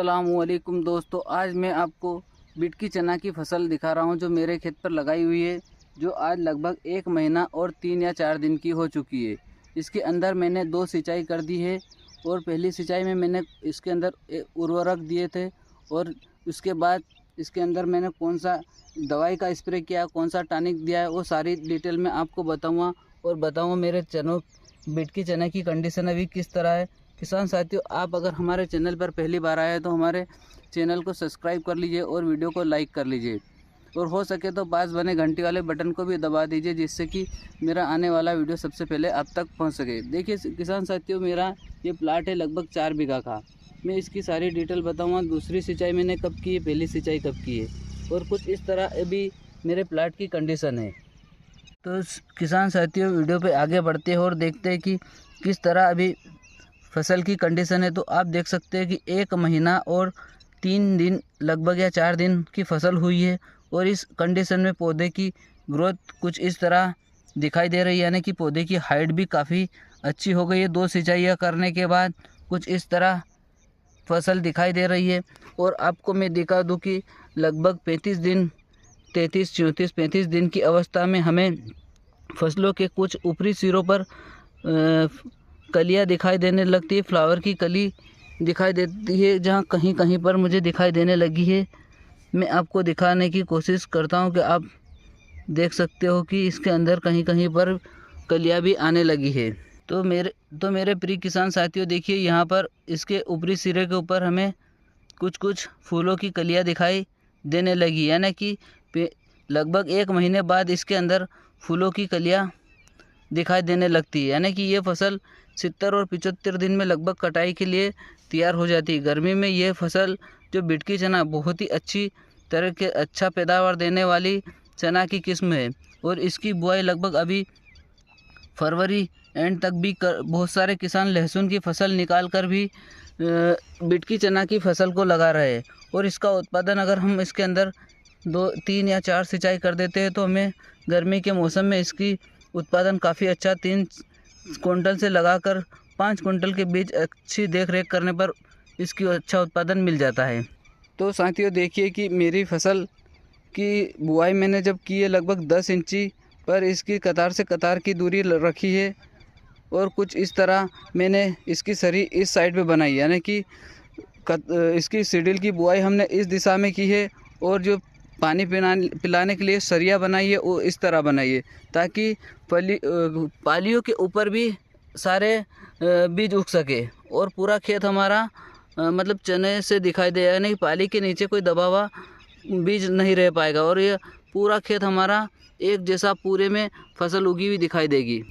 अस्सलामुअलैकुम दोस्तों, आज मैं आपको बिटकी चना की फसल दिखा रहा हूं जो मेरे खेत पर लगाई हुई है, जो आज लगभग 1 महीना और 3 या 4 दिन की हो चुकी है। इसके अंदर मैंने 2 सिंचाई कर दी है और पहली सिंचाई में मैंने इसके अंदर उर्वरक दिए थे और उसके बाद इसके अंदर मैंने कौन सा दवाई का स्प्रे किया, कौन सा टॉनिक दिया है, वो सारी डिटेल में आपको बताऊँगा और बताऊँगा मेरे बिटकी चना की कंडीशन अभी किस तरह है। किसान साथियों, आप अगर हमारे चैनल पर पहली बार आए हैं तो हमारे चैनल को सब्सक्राइब कर लीजिए और वीडियो को लाइक कर लीजिए और हो सके तो पास बने घंटी वाले बटन को भी दबा दीजिए, जिससे कि मेरा आने वाला वीडियो सबसे पहले आप तक पहुंच सके। देखिए किसान साथियों, मेरा ये प्लाट है लगभग 4 बीघा का। मैं इसकी सारी डिटेल बताऊँगा, दूसरी सिंचाई मैंने कब की है, पहली सिंचाई कब की है और कुछ इस तरह अभी मेरे प्लाट की कंडीशन है। तो किसान साथियों, वीडियो पे आगे बढ़ते हैं और देखते हैं कि किस तरह अभी फसल की कंडीशन है। तो आप देख सकते हैं कि 1 महीना और 3 दिन लगभग या 4 दिन की फसल हुई है और इस कंडीशन में पौधे की ग्रोथ कुछ इस तरह दिखाई दे रही है, यानी कि पौधे की हाइट भी काफ़ी अच्छी हो गई है। 2 सिंचाइयाँ करने के बाद कुछ इस तरह फसल दिखाई दे रही है। और आपको मैं दिखा दूँ कि लगभग 35 दिन 33, 34, 35 दिन की अवस्था में हमें फसलों के कुछ ऊपरी सिरों पर कलियाँ दिखाई देने लगती है, फ्लावर की कली दिखाई देती है, जहाँ कहीं कहीं पर मुझे दिखाई देने लगी है। मैं आपको दिखाने की कोशिश करता हूँ कि आप देख सकते हो कि इसके अंदर कहीं कहीं पर कलियाँ भी आने लगी है। तो मेरे प्रिय किसान साथियों, देखिए यहाँ पर इसके ऊपरी सिरे के ऊपर हमें कुछ फूलों की कलियाँ दिखाई देने लगी, यानी कि लगभग 1 महीने बाद इसके अंदर फूलों की कलियाँ दिखाई देने लगती है, यानी कि ये फसल 70 और 75 दिन में लगभग कटाई के लिए तैयार हो जाती है। गर्मी में ये फसल जो बिटकी चना बहुत ही अच्छी तरह के अच्छा पैदावार देने वाली चना की किस्म है और इसकी बुआई लगभग अभी फरवरी एंड तक भी बहुत सारे किसान लहसुन की फसल निकाल कर भी बिटकी चना की फसल को लगा रहे हैं। और इसका उत्पादन अगर हम इसके अंदर 2, 3 या 4 सिंचाई कर देते हैं तो हमें गर्मी के मौसम में इसकी उत्पादन काफ़ी अच्छा 3 कुंटल से लगाकर 5 कुंटल के बीच अच्छी देख रेख करने पर इसकी अच्छा उत्पादन मिल जाता है। तो साथियों, देखिए कि मेरी फसल की बुआई मैंने जब की है लगभग 10 इंची पर इसकी कतार से कतार की दूरी रखी है और कुछ इस तरह मैंने इसकी सरी इस साइड पे बनाई, यानी कि इसकी सीडील की बुआई हमने इस दिशा में की है और जो पानी पिलाने के लिए सरिया बनाई है वो इस तरह बनाई है, ताकि पालियों के ऊपर भी सारे बीज उग सके और पूरा खेत हमारा मतलब चने से दिखाई दे, यानी पाली के नीचे कोई दबा हुआ बीज नहीं रह पाएगा और ये पूरा खेत हमारा एक जैसा पूरे में फसल उगी हुई दिखाई देगी।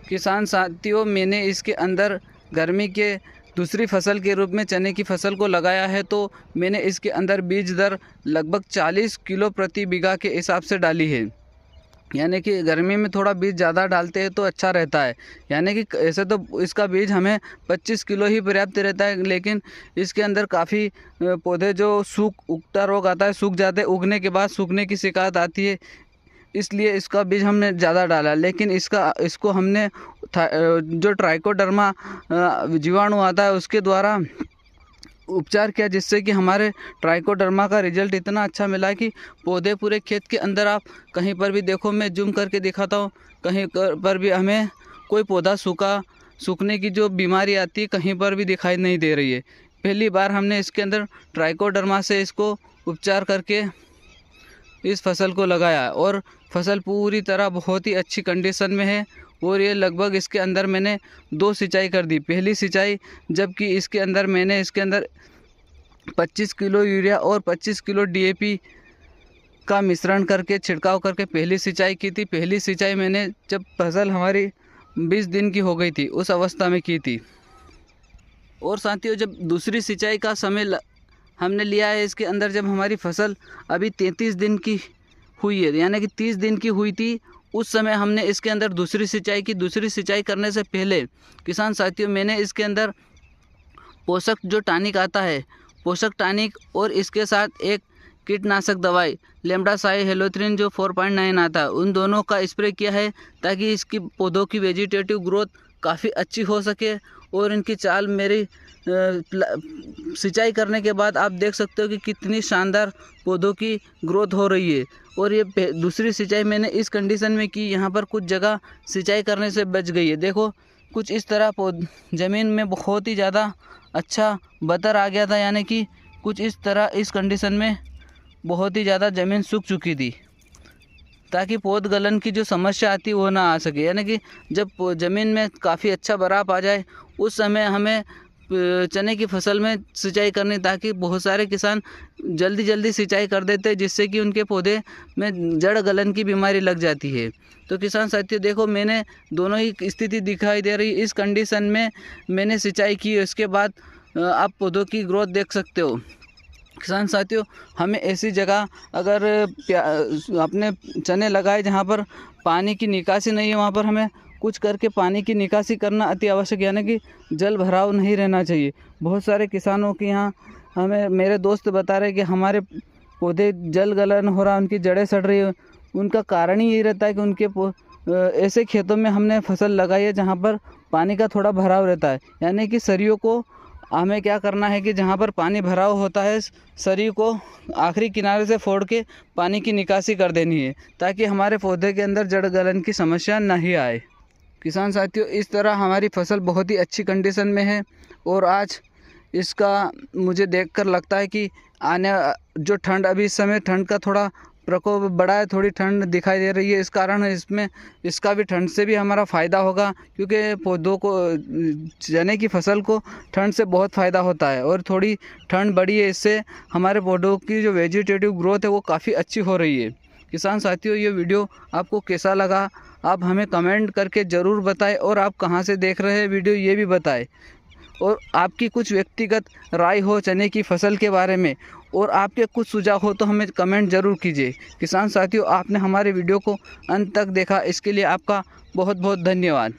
किसान साथियों, मैंने इसके अंदर गर्मी के दूसरी फसल के रूप में चने की फसल को लगाया है, तो मैंने इसके अंदर बीज दर लगभग 40 किलो प्रति बीघा के हिसाब से डाली है, यानी कि गर्मी में थोड़ा बीज ज़्यादा डालते हैं तो अच्छा रहता है। यानी कि ऐसे तो इसका बीज हमें 25 किलो ही पर्याप्त रहता है, लेकिन इसके अंदर काफ़ी पौधे जो उगता रोग आता है, सूख जाते हैं, उगने के बाद सूखने की शिकायत आती है, इसलिए इसका बीज हमने ज़्यादा डाला। लेकिन इसको हमने जो ट्राइकोडर्मा जीवाणु आता है उसके द्वारा उपचार किया, जिससे कि हमारे ट्राइकोडर्मा का रिजल्ट इतना अच्छा मिला कि पौधे पूरे खेत के अंदर आप कहीं पर भी देखो, मैं जूम करके दिखाता हूँ, कहीं पर भी हमें कोई पौधा सूखने की जो बीमारी आती है कहीं पर भी दिखाई नहीं दे रही है। पहली बार हमने इसके अंदर ट्राइकोडर्मा से इसको उपचार करके इस फसल को लगाया और फसल पूरी तरह बहुत ही अच्छी कंडीशन में है। और ये लगभग इसके अंदर मैंने 2 सिंचाई कर दी। पहली सिंचाई जबकि इसके अंदर मैंने इसके अंदर 25 किलो यूरिया और 25 किलो DAP का मिश्रण करके छिड़काव करके पहली सिंचाई की थी। पहली सिंचाई मैंने जब फसल हमारी 20 दिन की हो गई थी उस अवस्था में की थी। और साथियों, जब दूसरी सिंचाई का समय हमने लिया है इसके अंदर, जब हमारी फसल अभी 33 दिन की हुई है, यानी कि 30 दिन की हुई थी, उस समय हमने इसके अंदर दूसरी सिंचाई की। दूसरी सिंचाई करने से पहले किसान साथियों, मैंने इसके अंदर पोषक जो टॉनिक आता है, पोषक टॉनिक और इसके साथ एक कीटनाशक दवाई लेम्डासाइहेलोथ्रिन जो 4.9 आता है, उन दोनों का स्प्रे किया है, ताकि इसकी पौधों की वेजिटेटिव ग्रोथ काफ़ी अच्छी हो सके और इनकी चाल मेरी सिंचाई करने के बाद आप देख सकते हो कि कितनी शानदार पौधों की ग्रोथ हो रही है। और ये दूसरी सिंचाई मैंने इस कंडीशन में की, यहाँ पर कुछ जगह सिंचाई करने से बच गई है। देखो कुछ इस तरह ज़मीन में बहुत ही ज़्यादा अच्छा बतर आ गया था, यानी कि कुछ इस तरह इस कंडीशन में बहुत ही ज़्यादा ज़मीन सूख चुकी थी, ताकि पौध गलन की जो समस्या आती है वो ना आ सके। यानी कि जब ज़मीन में काफ़ी अच्छा बराब आ जाए उस समय हमें चने की फसल में सिंचाई करनी, ताकि बहुत सारे किसान जल्दी सिंचाई कर देते हैं, जिससे कि उनके पौधे में जड़ गलन की बीमारी लग जाती है। तो किसान साथियों देखो, मैंने दोनों ही स्थिति दिखाई दे रही। इस कंडीशन में मैंने सिंचाई की, उसके बाद आप पौधों की ग्रोथ देख सकते हो। किसान साथियों, हमें ऐसी जगह अगर अपने चने लगाए जहाँ पर पानी की निकासी नहीं है, वहाँ पर हमें कुछ करके पानी की निकासी करना अति आवश्यक, यानी कि जल भराव नहीं रहना चाहिए। बहुत सारे किसानों के यहाँ हमें मेरे दोस्त बता रहे कि हमारे पौधे जल गलन हो रहा, उनकी जड़ें सड़ रही है। उनका कारण ही यही रहता है कि उनके ऐसे खेतों में हमने फसल लगाई है जहाँ पर पानी का थोड़ा भराव रहता है। यानी कि सरियों को हमें क्या करना है कि जहाँ पर पानी भराव होता है, सरी को आखिरी किनारे से फोड़ के पानी की निकासी कर देनी है, ताकि हमारे पौधे के अंदर जड़ गलन की समस्या नहीं आए। किसान साथियों, इस तरह हमारी फसल बहुत ही अच्छी कंडीशन में है, और आज इसका मुझे देखकर लगता है कि आने जो ठंड, अभी इस समय ठंड का थोड़ा प्रकोप बढ़ा है, थोड़ी ठंड दिखाई दे रही है। इस कारण इसमें इसका भी ठंड से भी हमारा फ़ायदा होगा, क्योंकि पौधों को, चने की फसल को ठंड से बहुत फ़ायदा होता है। और थोड़ी ठंड बढ़ी है, इससे हमारे पौधों की जो वेजिटेटिव ग्रोथ है वो काफ़ी अच्छी हो रही है। किसान साथियों, ये वीडियो आपको कैसा लगा आप हमें कमेंट करके ज़रूर बताएं, और आप कहाँ से देख रहे हैं वीडियो ये भी बताएं। और आपकी कुछ व्यक्तिगत राय हो चने की फसल के बारे में, और आपके कुछ सुझाव हो तो हमें कमेंट ज़रूर कीजिए। किसान साथियों, आपने हमारे वीडियो को अंत तक देखा, इसके लिए आपका बहुत बहुत धन्यवाद।